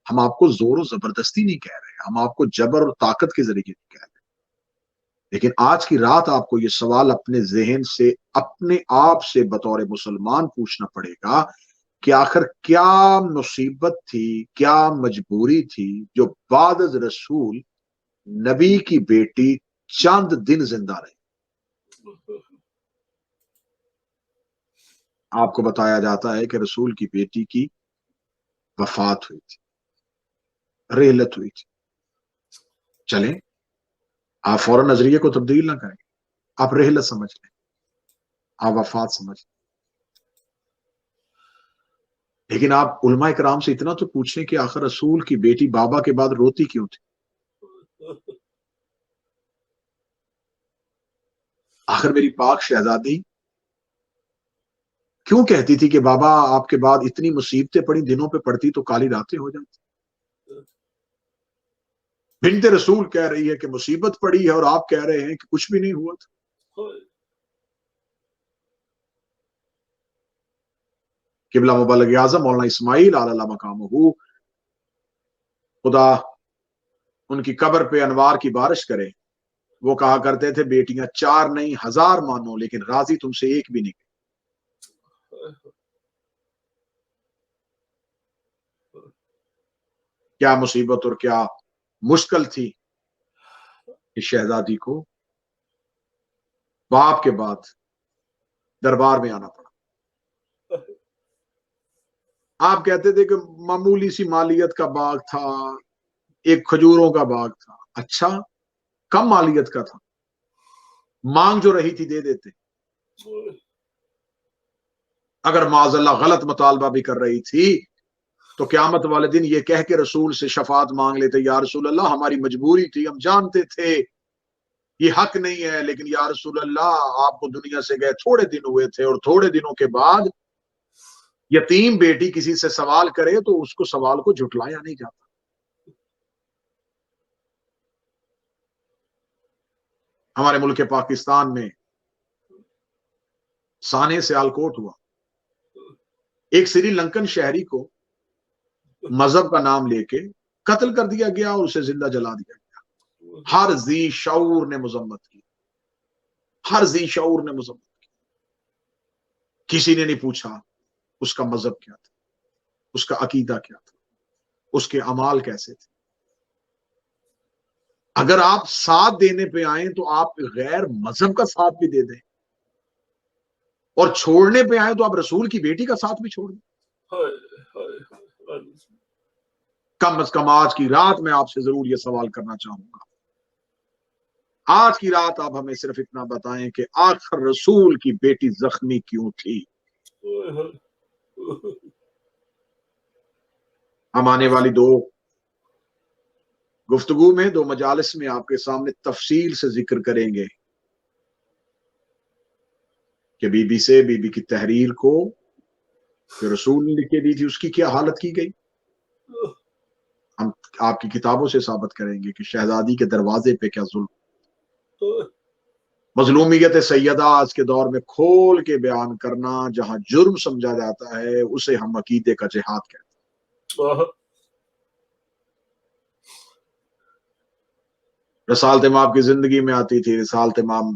ہم آپ کو زور و زبردستی نہیں کہہ رہے, ہم آپ کو جبر اور طاقت کے ذریعے نہیں کہہ رہے, لیکن آج کی رات آپ کو یہ سوال اپنے ذہن سے اپنے آپ سے بطور مسلمان پوچھنا پڑے گا کہ آخر کیا مصیبت تھی, کیا مجبوری تھی جو بعد از رسول نبی کی بیٹی چند دن زندہ رہی. آپ کو بتایا جاتا ہے کہ رسول کی بیٹی کی وفات ہوئی تھی, رحلت ہوئی تھی. چلیں, آپ فوراً نظریے کو تبدیل نہ کریں, آپ رحلت سمجھ لیں, آپ وفات سمجھ لیں. لیکن آپ علماء کرام سے اتنا تو پوچھیں کہ آخر رسول کی بیٹی بابا کے بعد روتی کیوں تھی؟ آخر میری پاک شہزادی کیوں کہتی تھی کہ بابا آپ کے بعد اتنی مصیبتیں پڑی, دنوں پہ پڑتی تو کالی راتیں ہو جاتی؟ بنت رسول کہہ رہی ہے کہ مصیبت پڑی ہے اور آپ کہہ رہے ہیں کہ کچھ بھی نہیں ہوا تھا. قبلہ مبلغ اعظم مولانا اسماعیل علی اللہ مقامہ, خدا ان کی قبر پہ انوار کی بارش کرے, وہ کہا کرتے تھے بیٹیاں 4 نہیں 1000 مانو لیکن راضی تم سے ایک بھی نہیں. کیا مصیبت اور کیا مشکل تھی اس شہزادی کو باپ کے بعد دربار میں آنا پڑا. آپ کہتے تھے کہ معمولی سی مالیت کا باغ تھا, ایک کھجوروں کا باغ تھا. اچھا, کم مالیت کا تھا, مانگ جو رہی تھی دے دیتے. اگر معاذ اللہ غلط مطالبہ بھی کر رہی تھی تو قیامت والے دن یہ کہہ کے رسول سے شفاعت مانگ لیتے, یا رسول اللہ ہماری مجبوری تھی, ہم جانتے تھے یہ حق نہیں ہے, لیکن یا رسول اللہ آپ کو دنیا سے گئے تھوڑے دن ہوئے تھے, اور تھوڑے دنوں کے بعد یتیم بیٹی کسی سے سوال کرے تو اس کو سوال کو جھٹلایا نہیں جاتا. ہمارے ملک پاکستان میں سانے سے آلکوٹ ہوا, ایک سری لنکن شہری کو مذہب کا نام لے کے قتل کر دیا گیا اور اسے زندہ جلا دیا گیا. ہر ذی شعور نے مذمت کی, ہر ذی شعور نے مذمت کی. کسی نے نہیں پوچھا اس کا مذہب کیا تھا, اس کا عقیدہ کیا تھا, اس کے اعمال کیسے تھے. اگر آپ ساتھ دینے پہ آئیں تو آپ غیر مذہب کا ساتھ بھی دے دیں, اور چھوڑنے پہ آئیں تو آپ رسول کی بیٹی کا ساتھ بھی چھوڑ دیں. کم از کم آج کی رات میں آپ سے ضرور یہ سوال کرنا چاہوں گا, آج کی رات آپ ہمیں صرف اتنا بتائیں کہ آخر رسول کی بیٹی زخمی کیوں تھی. ہم آنے والی 2 گفتگو میں 2 مجالس میں آپ کے سامنے تفصیل سے ذکر کریں گے کہ بی بی سے بی بی کی تحریر کو جو رسول نے لکھ کے دی تھی اس کی کیا حالت کی گئی. ہم آپ کی کتابوں سے ثابت کریں گے کہ شہزادی کے دروازے پہ کیا ظلم. مظلومیت سیدہ آج کے دور میں کھول کے بیان کرنا جہاں جرم سمجھا جاتا ہے اسے ہم عقیدے کا جہاد کہتے ہیں. رسالت امام کی زندگی میں آتی تھی, رسالت امام